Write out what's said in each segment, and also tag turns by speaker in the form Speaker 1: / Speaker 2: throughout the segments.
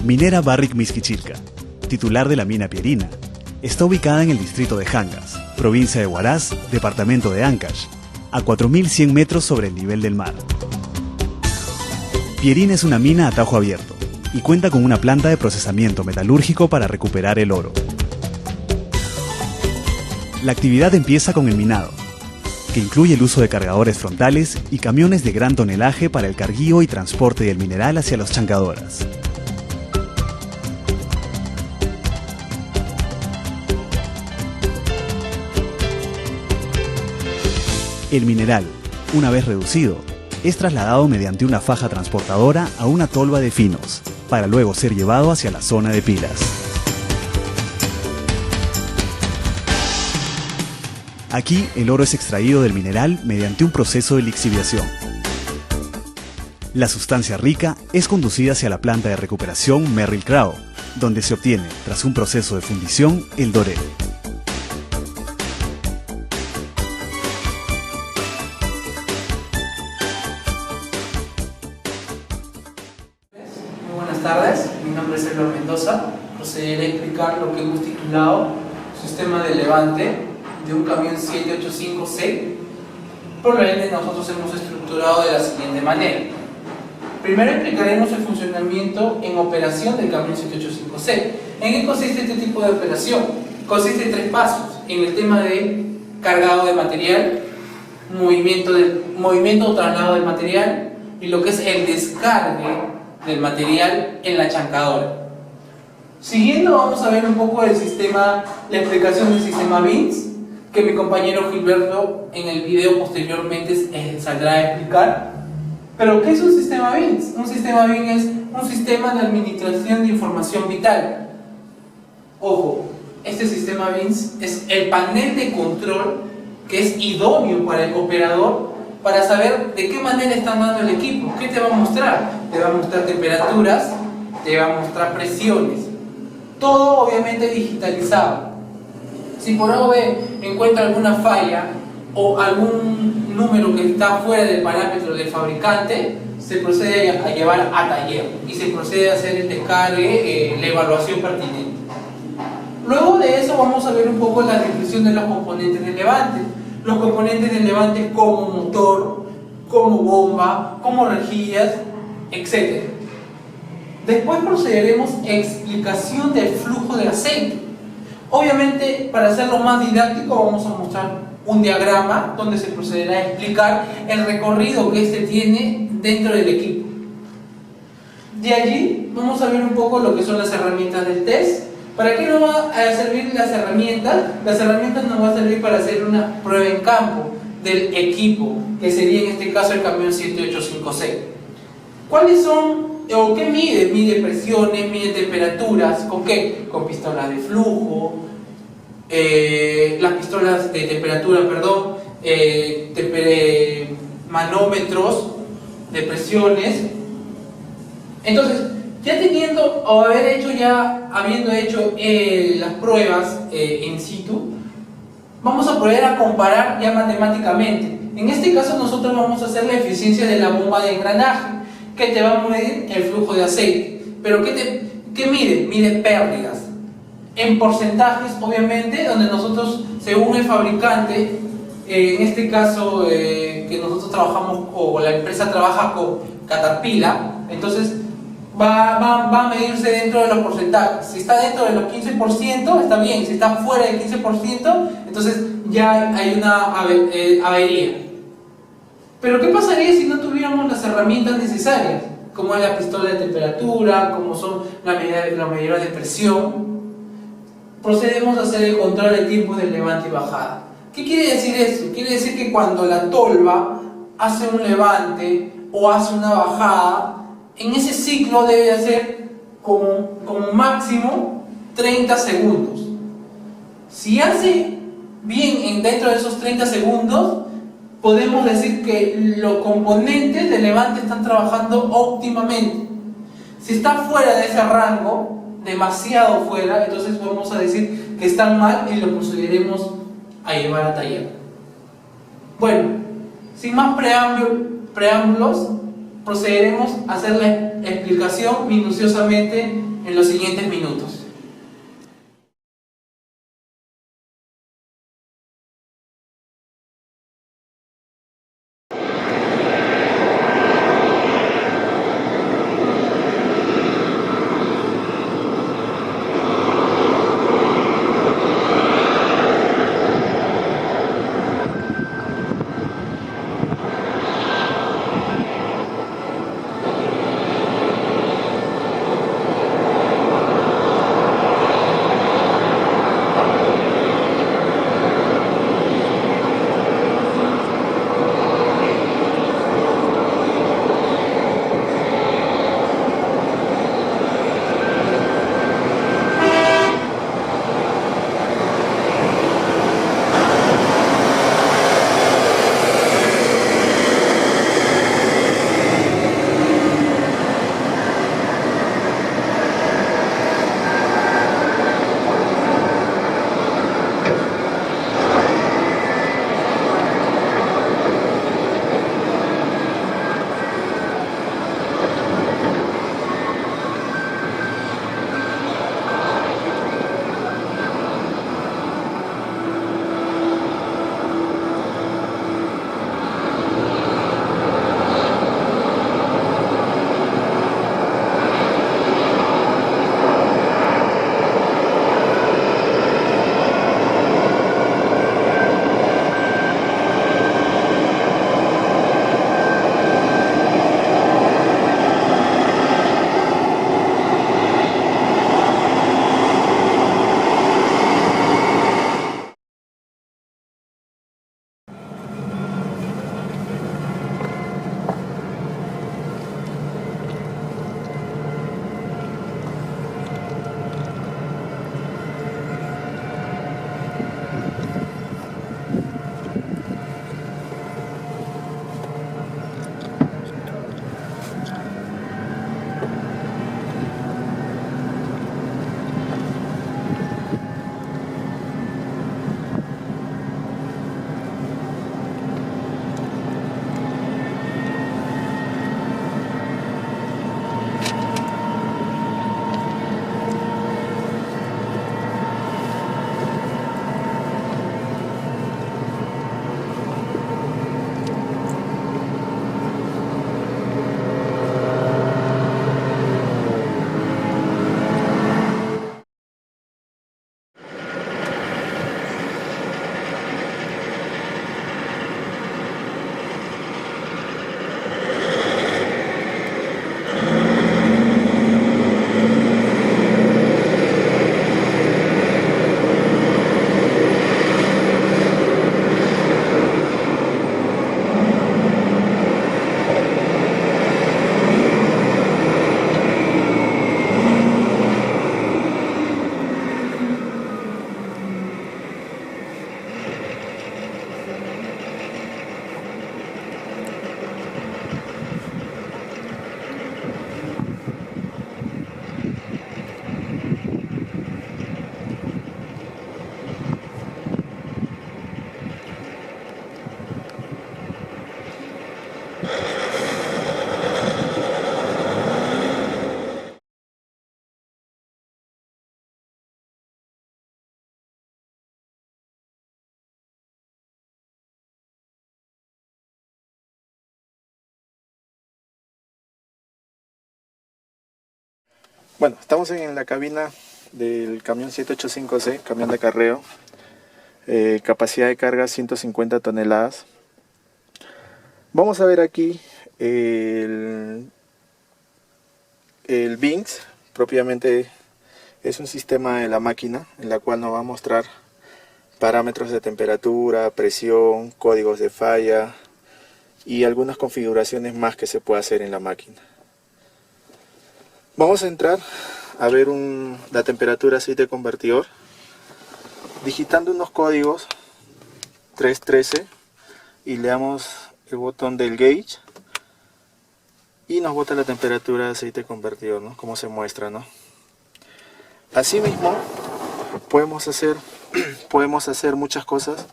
Speaker 1: Minera Barrick Miskichilca, titular de la mina Pierina, está ubicada en el distrito de Hangas, provincia de Huaraz, departamento de Ancash, a 4.100 metros sobre el nivel del mar. Pierina es una mina a tajo abierto y cuenta con una planta de procesamiento metalúrgico para recuperar el oro. La actividad empieza con el minado, que incluye el uso de cargadores frontales y camiones de gran tonelaje para el carguío y transporte del mineral hacia las chancadoras. El mineral, una vez reducido, es trasladado mediante una faja transportadora a una tolva de finos, para luego ser llevado hacia la zona de pilas. Aquí, el oro es extraído del mineral mediante un proceso de lixiviación. La sustancia rica es conducida hacia la planta de recuperación Merrill Crowe, donde se obtiene, tras un proceso de fundición, el doré.
Speaker 2: Buenas tardes, mi nombre es Elor Mendoza. Procederé a explicar lo que hemos titulado Sistema de levante de un camión 785C. Por lo ende, nosotros hemos estructurado de la siguiente manera. Primero explicaremos el funcionamiento en operación del camión 785C. ¿En qué consiste este tipo de operación? Consiste en 3 pasos. En el tema de cargado de material, movimiento o traslado del material y lo que es el descargue del material en la chancadora. Siguiendo, vamos a ver un poco del sistema, la explicación del sistema BINS, que mi compañero Gilberto en el video posteriormente saldrá a explicar. Pero ¿qué es un sistema BINS? Un sistema BINS es un sistema de administración de información vital. Ojo, este sistema BINS es el panel de control que es idóneo para el operador para saber de qué manera está andando el equipo. ¿Qué te va a mostrar? Te va a mostrar temperaturas, te va a mostrar presiones. Todo obviamente digitalizado. Si por algo encuentra alguna falla o algún número que está fuera del parámetro del fabricante, se procede a llevar a taller y se procede a hacer el descargue, la evaluación pertinente. Luego de eso vamos a ver un poco la descripción de los componentes del levante. Los componentes del levante como motor, como bomba, como rejillas, etc. Después procederemos a explicación del flujo de aceite. Obviamente, para hacerlo más didáctico, vamos a mostrar un diagrama donde se procederá a explicar el recorrido que este tiene dentro del equipo. De allí vamos a ver un poco lo que son las herramientas del test. ¿Para qué nos van a servir las herramientas? Las herramientas nos van a servir para hacer una prueba en campo del equipo, que sería en este caso el camión 785C. ¿Cuáles son o qué mide? Mide presiones, mide temperaturas. ¿Con qué? Con pistolas de flujo, las pistolas de temperatura, manómetros de presiones. Entonces, ya teniendo o habiendo hecho las pruebas in situ, vamos a poder comparar ya matemáticamente. En este caso nosotros vamos a hacer la eficiencia de la bomba de engranaje, que te va a medir el flujo de aceite. Pero ¿qué mide? Mide pérdidas en porcentajes, obviamente, donde nosotros, según el fabricante, en este caso que nosotros trabajamos o la empresa trabaja con Caterpillar, entonces va a medirse dentro de los porcentajes. Si está dentro de los 15% está bien, si está fuera del 15% entonces ya hay una avería. Pero ¿qué pasaría si no tuviéramos las herramientas necesarias? Como es la pistola de temperatura, como son la medidora de presión. Procedemos a hacer el control de tiempos de levante y bajada. ¿Qué quiere decir eso? Quiere decir que cuando la tolva hace un levante o hace una bajada, en ese ciclo debe hacer como máximo 30 segundos. Si hace bien dentro de esos 30 segundos, podemos decir que los componentes de levante están trabajando óptimamente. Si está fuera de ese rango, demasiado fuera, entonces vamos a decir que están mal y lo procederemos a llevar a taller. Bueno, sin más preámbulos, procederemos a hacer la explicación minuciosamente en los siguientes minutos.
Speaker 3: Bueno, estamos en la cabina del camión 785C, camión de acarreo, capacidad de carga 150 toneladas. Vamos a ver aquí el BINX, propiamente es un sistema de la máquina en la cual nos va a mostrar parámetros de temperatura, presión, códigos de falla y algunas configuraciones más que se puede hacer en la máquina. Vamos a entrar a ver la temperatura aceite convertidor, digitando unos códigos 313 y le damos el botón del gauge y nos bota la temperatura de aceite convertidor, ¿no? Como se muestra, ¿no? Asimismo podemos hacer muchas cosas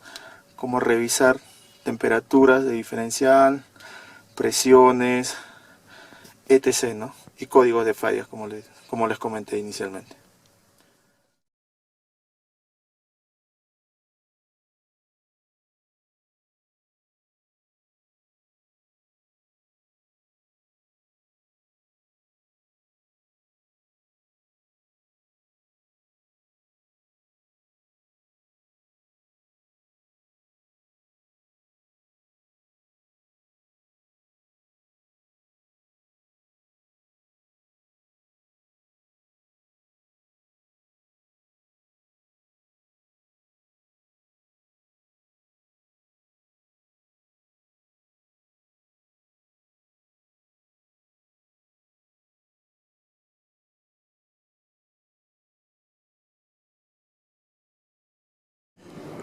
Speaker 3: como revisar temperaturas de diferencial, presiones, etc., ¿no? Y códigos de fallas, como les comenté inicialmente.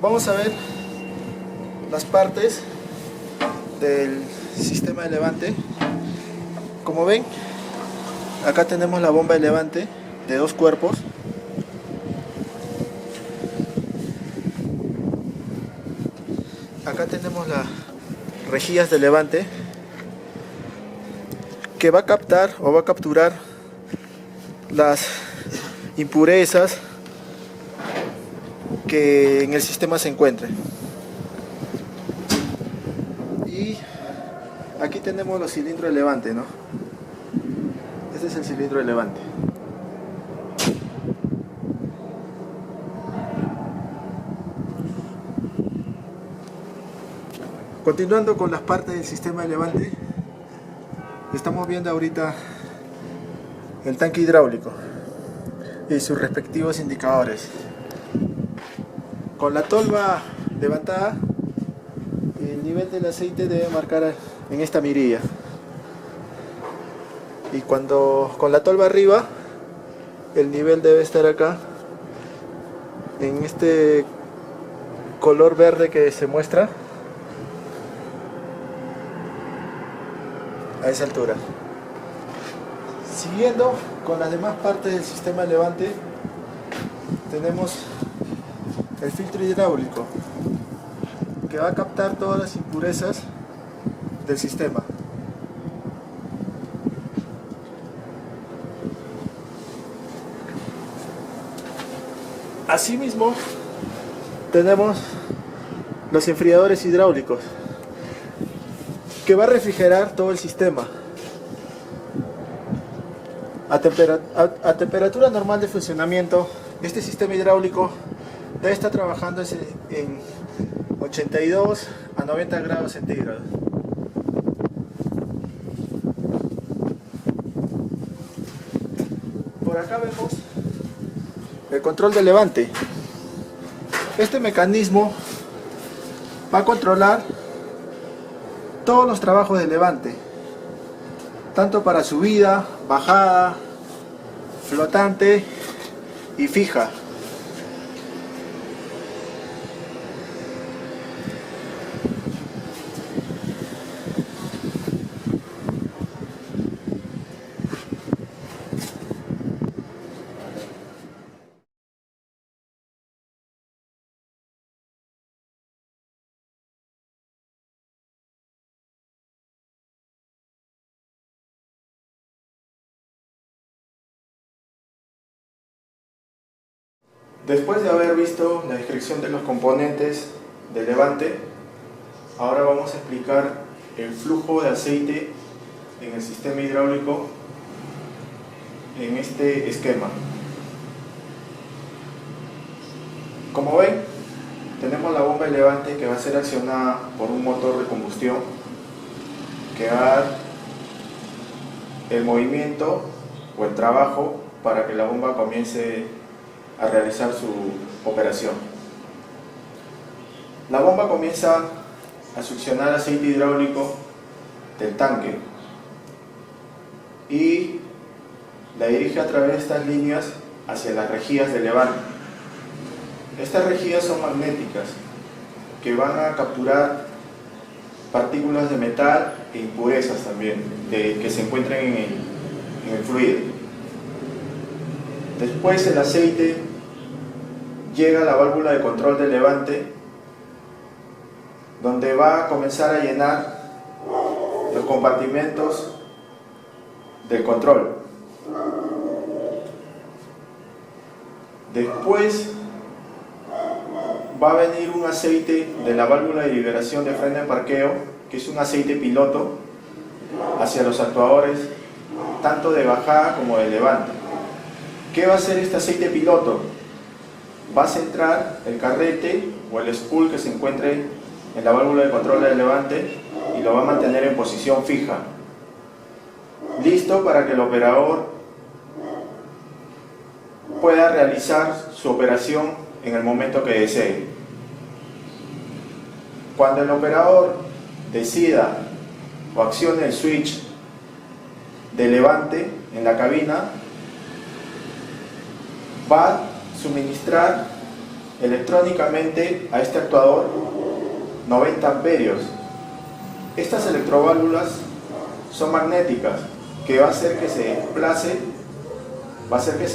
Speaker 3: Vamos a ver las partes del sistema de levante. Como ven, acá tenemos la bomba de levante de 2 cuerpos. Acá tenemos las rejillas de levante que va a captar o va a capturar las impurezas que en el sistema se encuentren. Y aquí tenemos los cilindros de levante, ¿no? Este es el cilindro de levante. Continuando con las partes del sistema de levante, estamos viendo ahorita el tanque hidráulico y sus respectivos indicadores. Con la tolva levantada, el nivel del aceite debe marcar en esta mirilla. Y cuando con la tolva arriba, el nivel debe estar acá, en este color verde que se muestra, a esa altura. Siguiendo con las demás partes del sistema de levante, tenemos el filtro hidráulico, que va a captar todas las impurezas del sistema. Asimismo, tenemos los enfriadores hidráulicos, que va a refrigerar todo el sistema. A temperatura normal de funcionamiento, este sistema hidráulico debe estar trabajando en 82 a 90 grados centígrados. Por acá vemos el control de levante. Este mecanismo va a controlar todos los trabajos de levante, tanto para subida, bajada, flotante y fija. Después de haber visto la descripción de los componentes de levante, ahora vamos a explicar el flujo de aceite en el sistema hidráulico en este esquema. Como ven, tenemos la bomba de levante que va a ser accionada por un motor de combustión que va a dar el movimiento o el trabajo para que la bomba comience a realizar su operación. La bomba comienza a succionar aceite hidráulico del tanque y la dirige a través de estas líneas hacia las rejillas de levante. Estas rejillas son magnéticas que van a capturar partículas de metal e impurezas también que se encuentran en el fluido. Después el aceite llega a la válvula de control de levante, donde va a comenzar a llenar los compartimentos del control. Después va a venir un aceite de la válvula de liberación de freno de parqueo, que es un aceite piloto hacia los actuadores tanto de bajada como de levante. ¿Qué va a hacer este aceite piloto? Va a centrar el carrete o el spool que se encuentre en la válvula de control de levante y lo va a mantener en posición fija, listo para que el operador pueda realizar su operación en el momento que desee. Cuando el operador decida o accione el switch de levante en la cabina, va a suministrar electrónicamente a este actuador 90 amperios. Estas electroválvulas son magnéticas, que va a hacer que se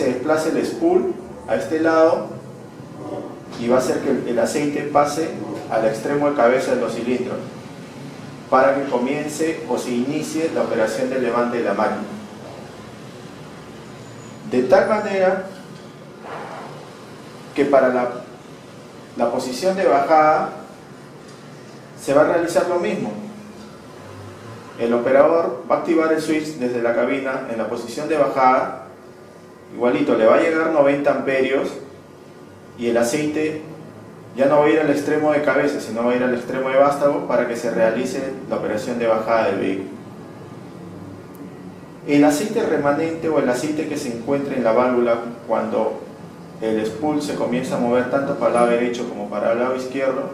Speaker 3: desplace el spool a este lado y va a hacer que el aceite pase al extremo de cabeza de los cilindros para que comience o se inicie la operación de levante de la máquina. De tal manera que para la posición de bajada se va a realizar lo mismo. El operador va a activar el switch desde la cabina en la posición de bajada, igualito, le va a llegar 90 amperios y el aceite ya no va a ir al extremo de cabeza, sino va a ir al extremo de vástago para que se realice la operación de bajada del vehículo. El aceite remanente o el aceite que se encuentre en la válvula cuando el spool se comienza a mover tanto para el lado derecho como para el lado izquierdo,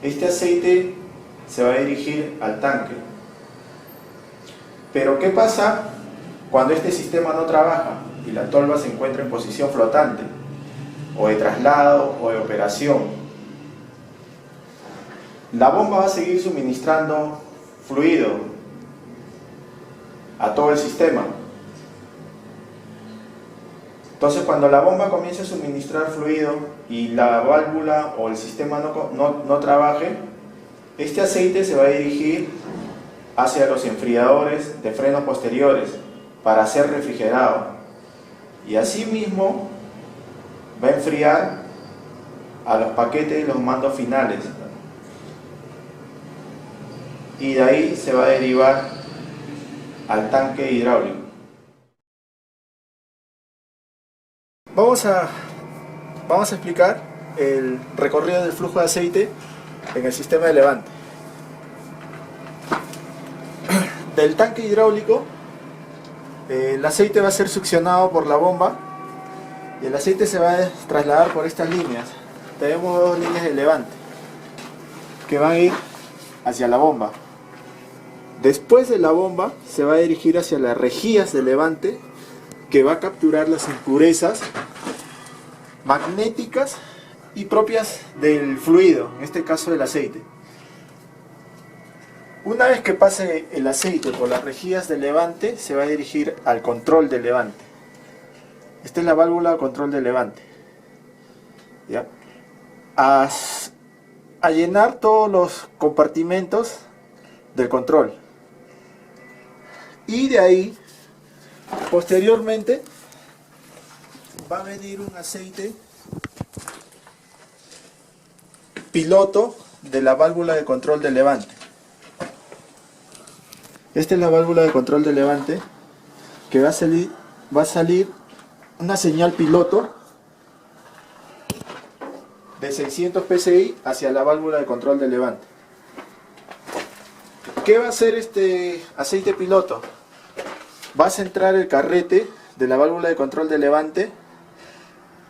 Speaker 3: este aceite se va a dirigir al tanque. Pero ¿qué pasa cuando este sistema no trabaja y la tolva se encuentra en posición flotante, o de traslado o de operación? La bomba va a seguir suministrando fluido a todo el sistema. Entonces, cuando la bomba comience a suministrar fluido y la válvula o el sistema no trabaje, este aceite se va a dirigir hacia los enfriadores de frenos posteriores para ser refrigerado, y asimismo va a enfriar a los paquetes y los mandos finales, y de ahí se va a derivar al tanque hidráulico. Vamos a explicar el recorrido del flujo de aceite en el sistema de levante. Del tanque hidráulico, el aceite va a ser succionado por la bomba y el aceite se va a trasladar por estas líneas. Tenemos dos líneas de levante que van a ir hacia la bomba. Después de la bomba se va a dirigir hacia las rejillas de levante, que va a capturar las impurezas magnéticas y propias del fluido, en este caso del aceite. Una vez que pase el aceite por las rejillas de levante, se va a dirigir al control de levante. Esta es la válvula de control de levante. ¿Ya? A llenar todos los compartimentos del control. Y de ahí, posteriormente, va a venir un aceite piloto de la válvula de control de levante. Esta es la válvula de control de levante, que va a salir una señal piloto de 600 psi hacia la válvula de control de levante. ¿Qué va a hacer este aceite piloto? Va a centrar el carrete de la válvula de control de levante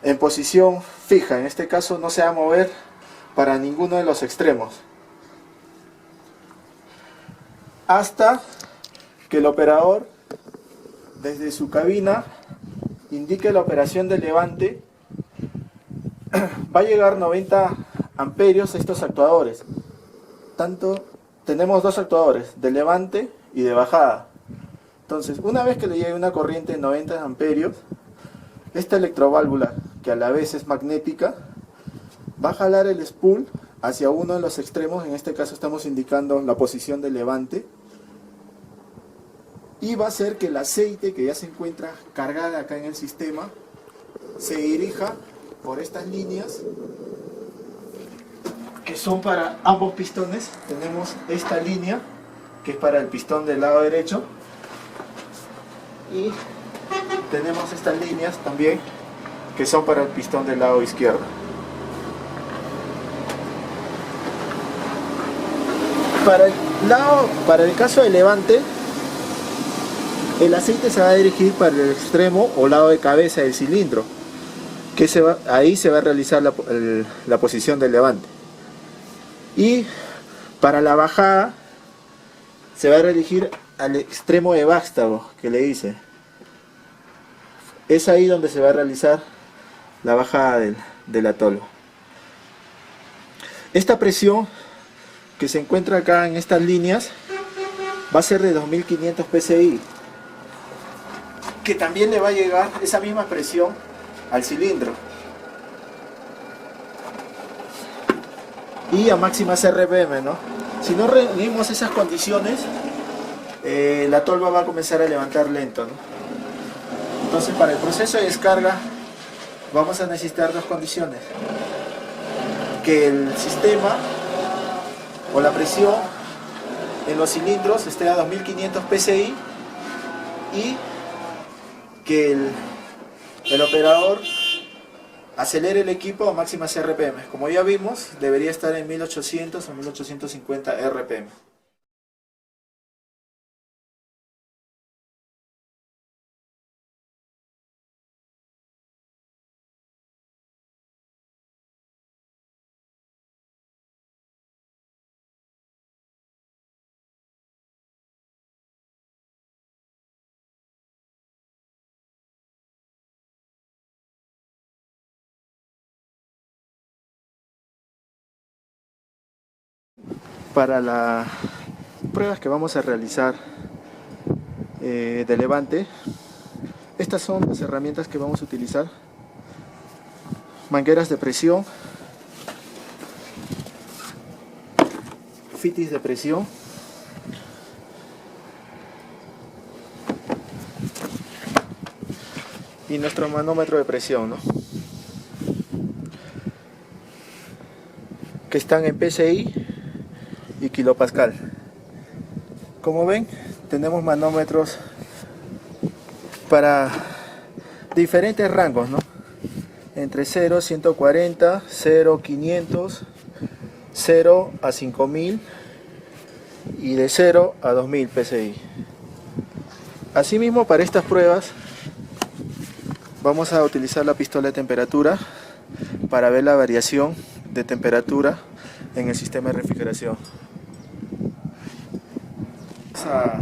Speaker 3: en posición fija. En este caso no se va a mover para ninguno de los extremos, hasta que el operador desde su cabina indique la operación de levante. Va a llegar 90 amperios a estos actuadores. Tenemos dos actuadores, de levante y de bajada. Entonces, una vez que le llegue una corriente de 90 amperios, esta electroválvula, que a la vez es magnética, va a jalar el spool hacia uno de los extremos. En este caso estamos indicando la posición de levante, y va a hacer que el aceite que ya se encuentra cargada acá en el sistema se dirija por estas líneas que son para ambos pistones. Tenemos esta línea que es para el pistón del lado derecho y tenemos estas líneas también que son para el pistón del lado izquierdo. Para el caso de levante, el aceite se va a dirigir para el extremo o lado de cabeza del cilindro, que ahí se va a realizar la posición del levante. Y para la bajada se va a dirigir al extremo de vástago que le hice. Es ahí donde se va a realizar la bajada del atolo. Esta presión que se encuentra acá en estas líneas va a ser de 2500 psi, que también le va a llegar esa misma presión al cilindro y a máximas RPM, ¿no? Si no reunimos esas condiciones, la tolva va a comenzar a levantar lento, ¿no? Entonces, para el proceso de descarga vamos a necesitar dos condiciones: que el sistema o la presión en los cilindros esté a 2500 psi y que el operador acelere el equipo a máximas RPM. Como ya vimos, debería estar en 1800 o 1850 RPM. Para las pruebas que vamos a realizar de levante, estas son las herramientas que vamos a utilizar: mangueras de presión, fitis de presión, y nuestro manómetro de presión, ¿no? Que están en PSI y kilopascal. Como ven, tenemos manómetros para diferentes rangos, ¿no? Entre 0 a 140, 0 a 500, 0 a 5000 y de 0 a 2000 PSI. Asimismo, para estas pruebas vamos a utilizar la pistola de temperatura para ver la variación de temperatura en el sistema de refrigeración. Vamos a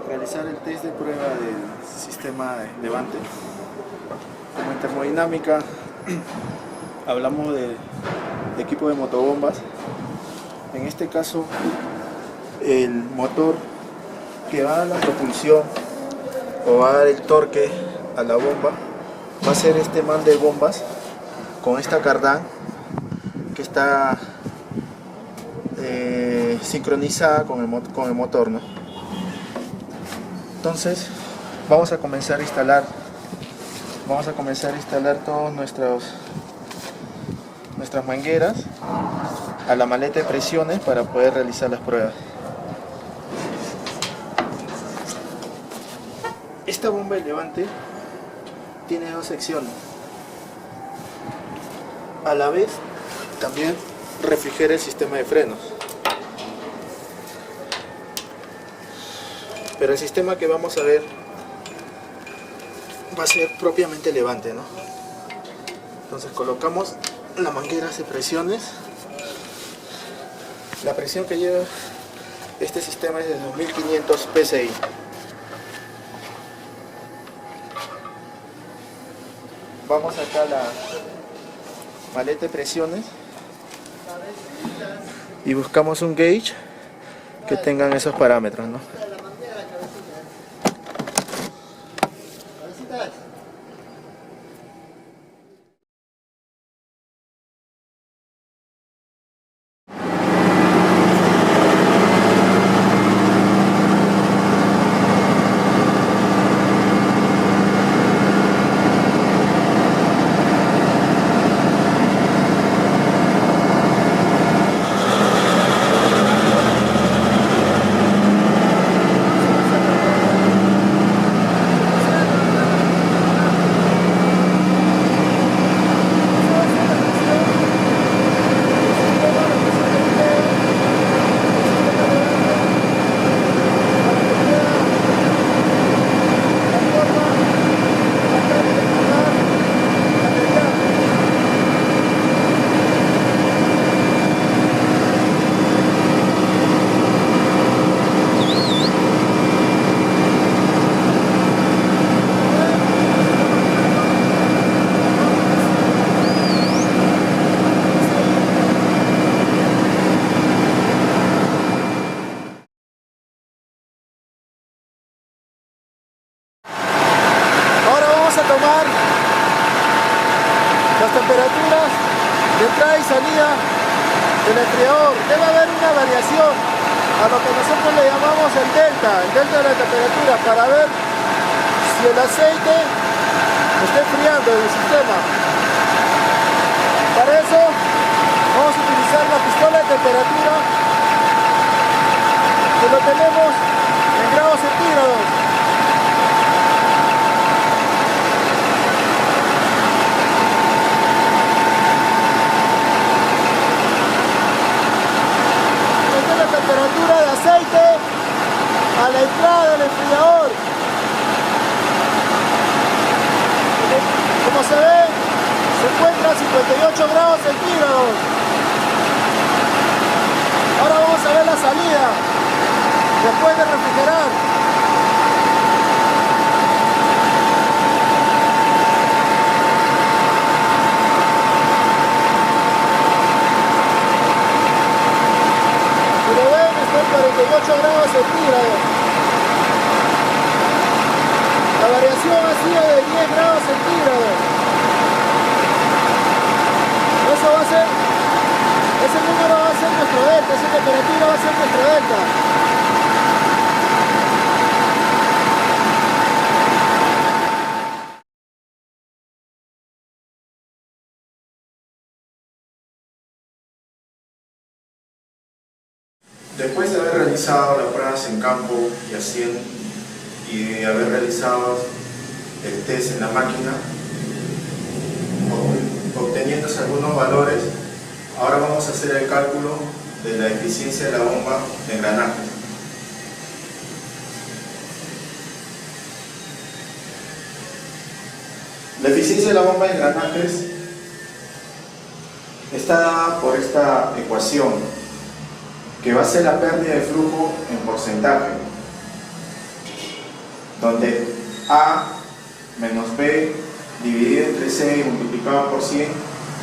Speaker 3: realizar el test de prueba del sistema de levante. Como en termodinámica hablamos de equipo de motobombas. En este caso, el motor que va a dar la propulsión o va a dar el torque a la bomba va a ser este man de bombas con esta cardán que está sincronizada con el motor, ¿no? Entonces vamos a comenzar a instalar todas nuestras mangueras a la maleta de presiones para poder realizar las pruebas. Esta bomba de levante tiene dos secciones. A la vez también refrigera el sistema de frenos. Pero el sistema que vamos a ver va a ser propiamente levante, ¿no? Entonces colocamos la manguera de presiones. La presión que lleva este sistema es de 2500 PSI. Vamos acá a la maleta de presiones y buscamos un gauge que tengan esos parámetros, ¿no? tomar las temperaturas de entrada y salida del enfriador. Debe haber una variación a lo que nosotros le llamamos el delta de la temperatura, para ver si el aceite está enfriando en el sistema. Para eso vamos a utilizar la pistola de temperatura, que lo tenemos en grados centígrados. Esta es la temperatura de aceite a la entrada del enfriador. Como se ve, se encuentra a 58 grados centígrados. Ahora vamos a ver la salida después de refrigerar. Si lo ven, está en 48 grados centígrados. La variación ha sido de 10 grados centígrados. Eso va a ser, ese número va a ser nuestro delta, esa temperatura va a ser nuestro delta.
Speaker 4: Después de haber realizado las pruebas en campo y de haber realizado el test en la máquina, obteniéndose algunos valores, ahora vamos a hacer el cálculo de la eficiencia de la bomba de engranaje. La eficiencia de la bomba de engranajes está dada por esta ecuación, que va a ser la pérdida de flujo en porcentaje, donde A menos B dividido entre C y multiplicado por 100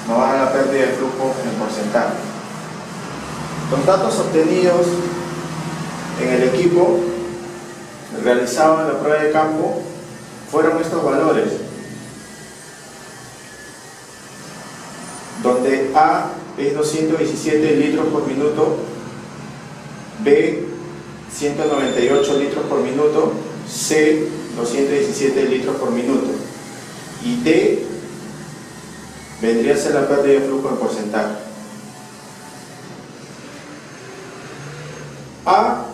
Speaker 4: nos va a dar la pérdida de flujo en porcentaje. Los datos obtenidos en el equipo realizado en la prueba de campo fueron estos valores, donde A es 217 litros por minuto, B 198 litros por minuto, C 217 litros por minuto y D vendría a ser la pérdida de flujo en porcentaje. A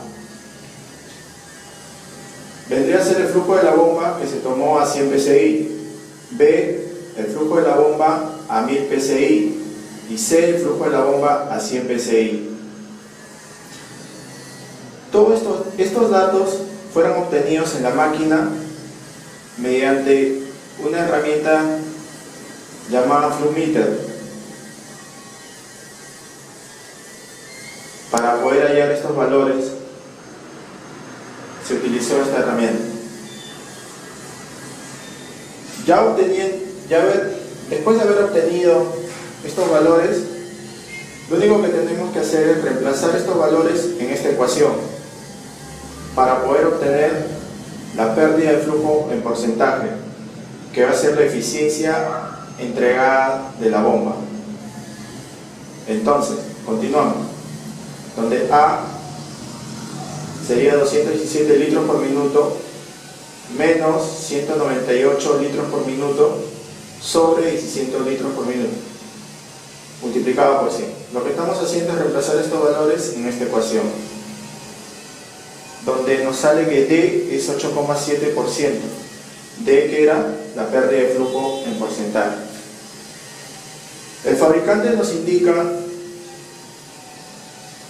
Speaker 4: vendría a ser el flujo de la bomba que se tomó a 100 psi, B el flujo de la bomba a 1000 psi y C el flujo de la bomba a 100 psi. Todos estos datos fueron obtenidos en la máquina mediante una herramienta llamada Flumeter. Para poder hallar estos valores se utilizó esta herramienta. Después de haber obtenido estos valores, lo único que tenemos que hacer es reemplazar estos valores en esta ecuación para poder obtener la pérdida de flujo en porcentaje, que va a ser la eficiencia entregada de la bomba. Entonces, continuamos, donde A sería 217 litros por minuto menos 198 litros por minuto sobre 600 litros por minuto multiplicado por 100. Lo que estamos haciendo es reemplazar estos valores en esta ecuación, donde nos sale que D es 8,7%, D que era la pérdida de flujo en porcentaje. El fabricante nos indica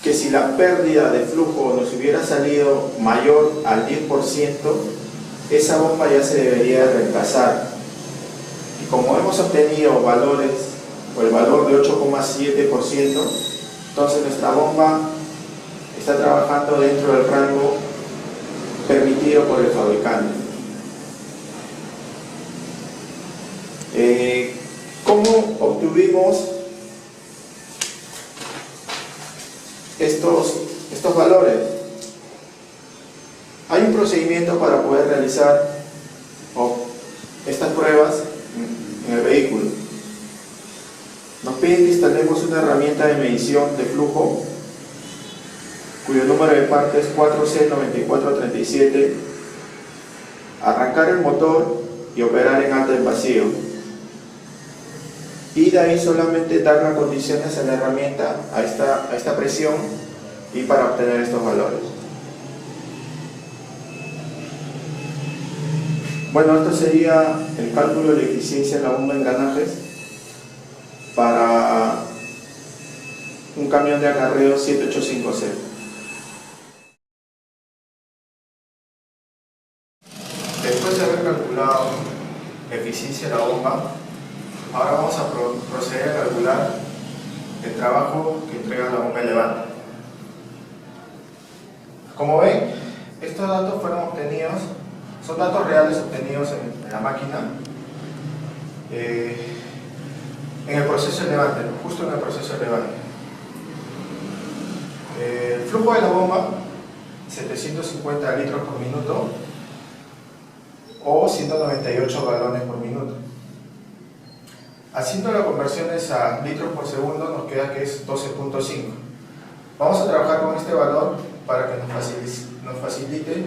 Speaker 4: que si la pérdida de flujo nos hubiera salido mayor al 10%, esa bomba ya se debería reemplazar. Y como hemos obtenido valores, o el valor de 8,7%, entonces nuestra bomba está trabajando dentro del rango permitido por el fabricante. ¿Cómo obtuvimos estos valores? Hay un procedimiento para poder realizar o estas pruebas en el vehículo. Nos piden que instalemos una herramienta de medición de flujo cuyo número de parte es 4C9437, arrancar el motor y operar en alta en vacío, y de ahí solamente dar las condiciones a la herramienta a esta presión y para obtener estos valores. Bueno, esto sería el cálculo de la eficiencia de la bomba de engranajes para un camión de acarreo 7850. Después de haber calculado la eficiencia de la bomba, ahora vamos a proceder a calcular el trabajo que entrega la bomba de levante. Como ven, estos datos fueron obtenidos, son datos reales obtenidos en la máquina en el proceso de levante, justo en el proceso de levante. El flujo de la bomba, 750 litros por minuto o 198 galones por minuto. Haciendo las conversiones a litros por segundo nos queda que es 12.5. Vamos a trabajar con este valor para que nos facilite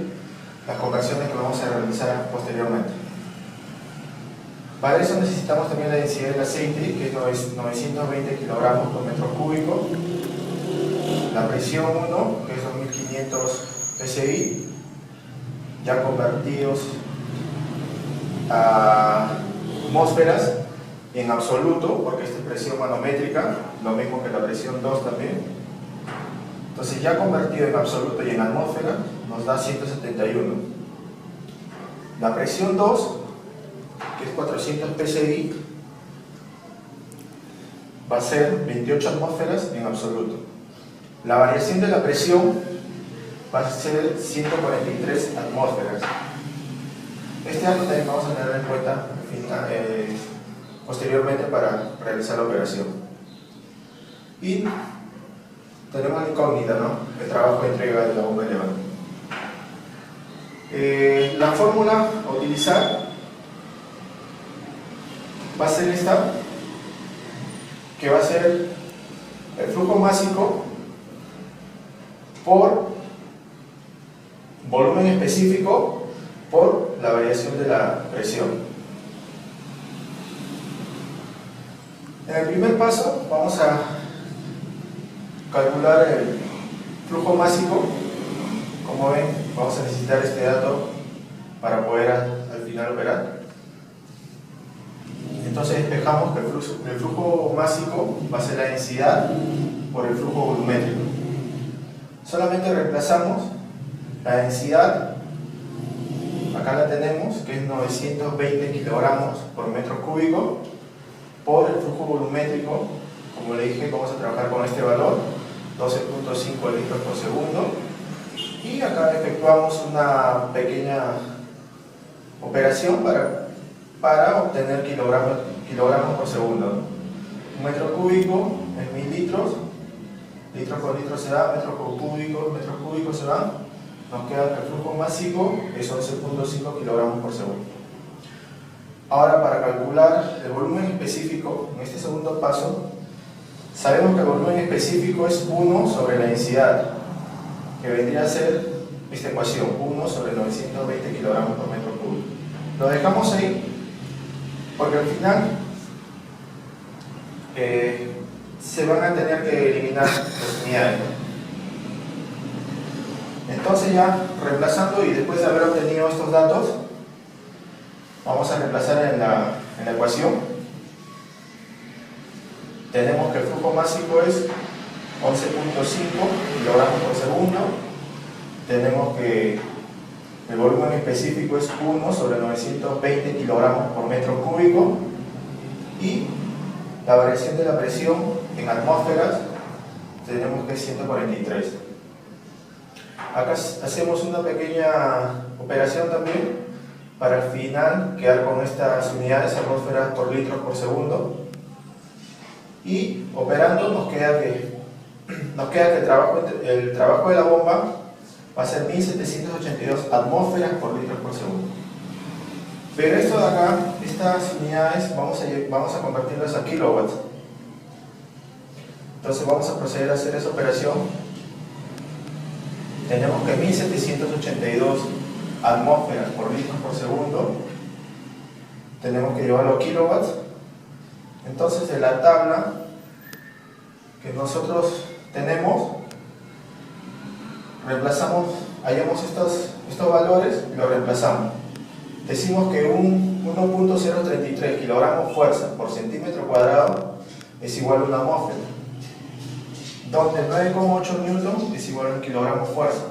Speaker 4: las conversiones que vamos a realizar posteriormente. Para eso necesitamos también la densidad del aceite, que es 920 kilogramos por metro cúbico, la presión 1, que es 2500 psi, ya convertidos a atmósferas en absoluto, porque esta es presión manométrica, lo mismo que la presión 2 también. Entonces, ya convertido en absoluto y en atmósfera, nos da 171. La presión 2, que es 400 psi, va a ser 28 atmósferas en absoluto. La variación de la presión va a ser 143 atmósferas. Este dato también vamos a tener en cuenta posteriormente para realizar la operación. Y tenemos la incógnita, ¿no? El trabajo de entrega de la bomba de levante. La fórmula a utilizar va a ser esta, que va a ser el flujo másico por volumen específico por la variación de la presión. En el primer paso vamos a calcular el flujo másico. Como ven, vamos a necesitar este dato para poder al final operar. Entonces despejamos que el flujo másico va a ser la densidad por el flujo volumétrico. Solamente reemplazamos la densidad, acá la tenemos, que es 920 kilogramos por metro cúbico, por el flujo volumétrico. Como le dije, vamos a trabajar con este valor, 12.5 litros por segundo. Y acá efectuamos una pequeña operación para obtener kilogramos por segundo. Un metro cúbico es 1000 litros, litros por litro se da, metros cúbicos se da. Nos queda que el flujo másico es 11.5 kilogramos por segundo. Ahora, para calcular el volumen específico, en este segundo paso, sabemos que el volumen específico es 1 sobre la densidad, que vendría a ser esta ecuación, 1 sobre 920 kilogramos por metro cúbico. Lo dejamos ahí porque al final se van a tener que eliminar las unidades. Entonces, ya reemplazando y después de haber obtenido estos datos, vamos a reemplazar en la ecuación. Tenemos que el flujo másico es 11.5 kilogramos por segundo. Tenemos que el volumen específico es 1 sobre 920 kilogramos por metro cúbico. Y la variación de la presión en atmósferas tenemos que es 143. Acá hacemos una pequeña operación también para al final quedar con estas unidades atmósferas por litros por segundo. Y operando nos queda que el trabajo de la bomba va a ser 1782 atmósferas por litros por segundo. Pero esto de acá, estas unidades, vamos a convertirlas a kilowatts. Entonces vamos a proceder a hacer esa operación. Tenemos que 1782 atmósferas por litros por segundo. Tenemos que llevarlo a kilowatts. Entonces de la tabla que nosotros tenemos, reemplazamos, hallamos estos valores y los reemplazamos. Decimos que un 1.033 kilogramos fuerza por centímetro cuadrado es igual a una atmósfera, donde 9,8 newton es igual a un kilogramo fuerza.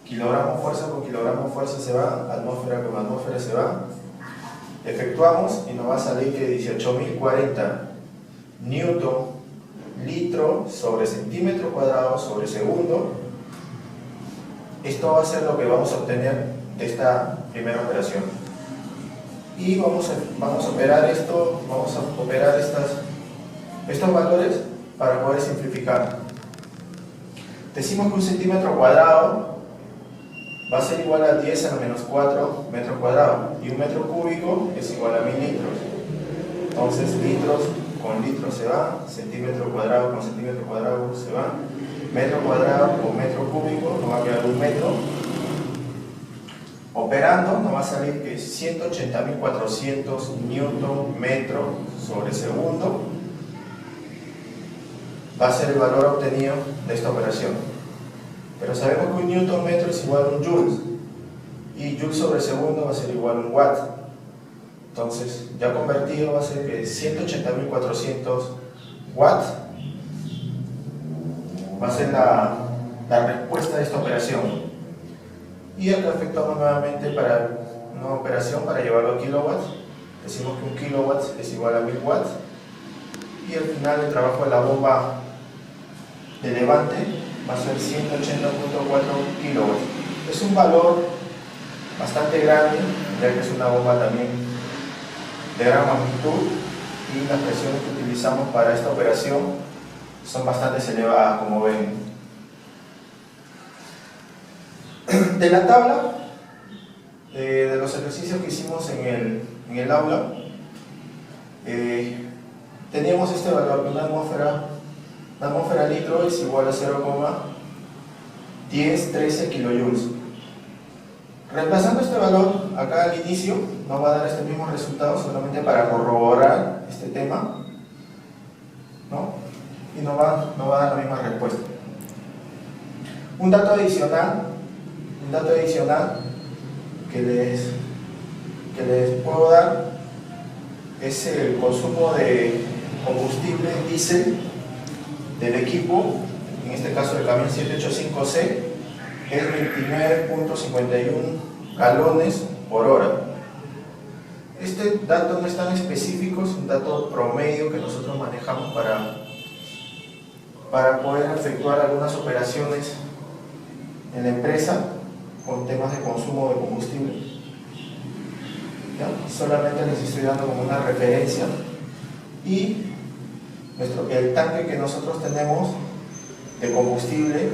Speaker 4: Kilogramo fuerza con kilogramo fuerza se va, atmósfera con atmósfera se va. Efectuamos y nos va a salir que 18.040 newton litro sobre centímetro cuadrado sobre segundo. Esto va a ser lo que vamos a obtener de esta primera operación. Y vamos a operar esto, vamos a operar estos valores para poder simplificar. Decimos que un centímetro cuadrado va a ser igual a 10 a la menos 4 metros cuadrados y un metro cúbico es igual a 1000 litros. Entonces litros con litros se va, centímetro cuadrado con centímetro cuadrado se va, metro cuadrado con metro cúbico nos va a quedar un metro. Operando nos va a salir que 180.400 newton metro sobre segundo va a ser el valor obtenido de esta operación. Pero sabemos que un newton metro es igual a un joules y joules sobre segundo va a ser igual a un watt. Entonces ya convertido va a ser que 180.400 watts va a ser la respuesta de esta operación. Y acá efectuamos nuevamente para una operación para llevarlo a kilowatts. Decimos que un kilowatt es igual a 1000 watts y al final el trabajo de la bomba de levante va a ser 180.4 kilowatts. Es un valor bastante grande, ya que es una bomba también de gran magnitud y las presiones que utilizamos para esta operación son bastante elevadas, como ven. De la tabla de los ejercicios que hicimos en el aula, teníamos este valor, que una atmósfera litro es igual a 0,1013 kilojoules. Reemplazando este valor acá al inicio nos va a dar este mismo resultado, solamente para corroborar este tema, ¿no? Y nos va a dar la misma respuesta. Un dato adicional que les puedo dar es el consumo de combustible diésel del equipo, en este caso el camión 785C, es 29.51 galones por hora. Este dato no es tan específico, es un dato promedio que nosotros manejamos para poder efectuar algunas operaciones en la empresa con temas de consumo de combustible. ¿Ya? Solamente les estoy dando como una referencia. Y el tanque que nosotros tenemos de combustible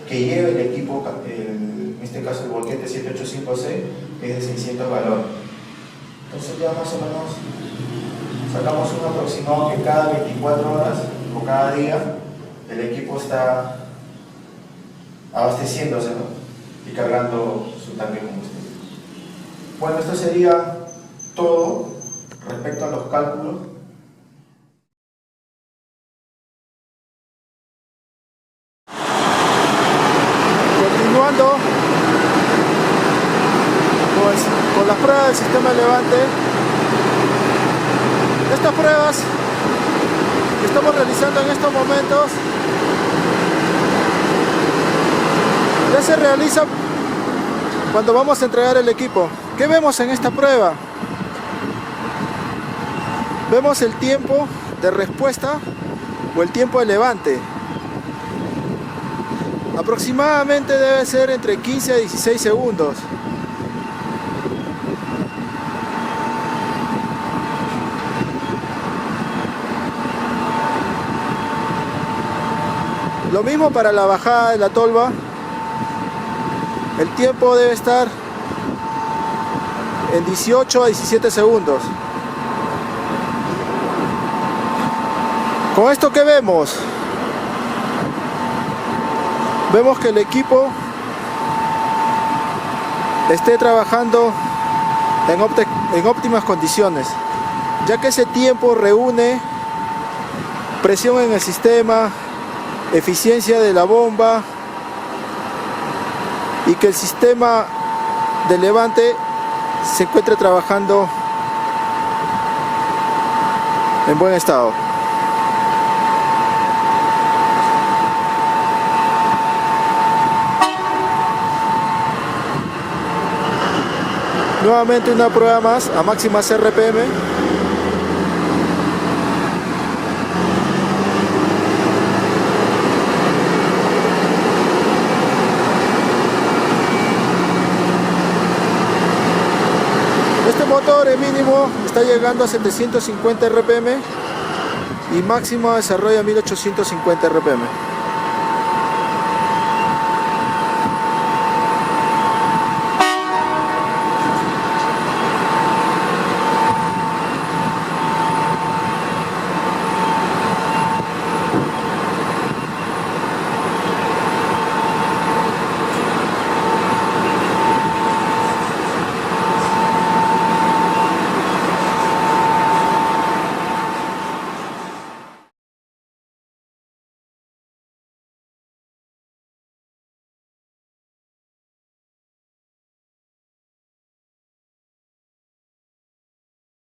Speaker 4: que lleva el equipo, en este caso el Volquete 785C, es de 600 galones. Entonces ya más o menos sacamos un aproximado que cada 24 horas o cada día el equipo está abasteciéndose, ¿no? Y cargando su tanque de combustible. Bueno, esto sería todo respecto a los cálculos.
Speaker 5: Continuando pues, con las pruebas del sistema de levante. Estas pruebas que estamos realizando en estos momentos ya se realizan cuando vamos a entregar el equipo. ¿Qué vemos en esta prueba? Vemos el tiempo de respuesta o el tiempo de levante. Aproximadamente debe ser entre 15 a 16 segundos. Lo mismo para la bajada de la tolva. El tiempo debe estar en 18 a 17 segundos. Con esto, ¿qué vemos? Vemos que el equipo esté trabajando en óptimas condiciones, ya que ese tiempo reúne presión en el sistema, eficiencia de la bomba y que el sistema de levante se encuentre trabajando en buen estado. Nuevamente una prueba más a máximas RPM. Este motor en mínimo está llegando a 750 RPM y máximo desarrolla 1850 RPM.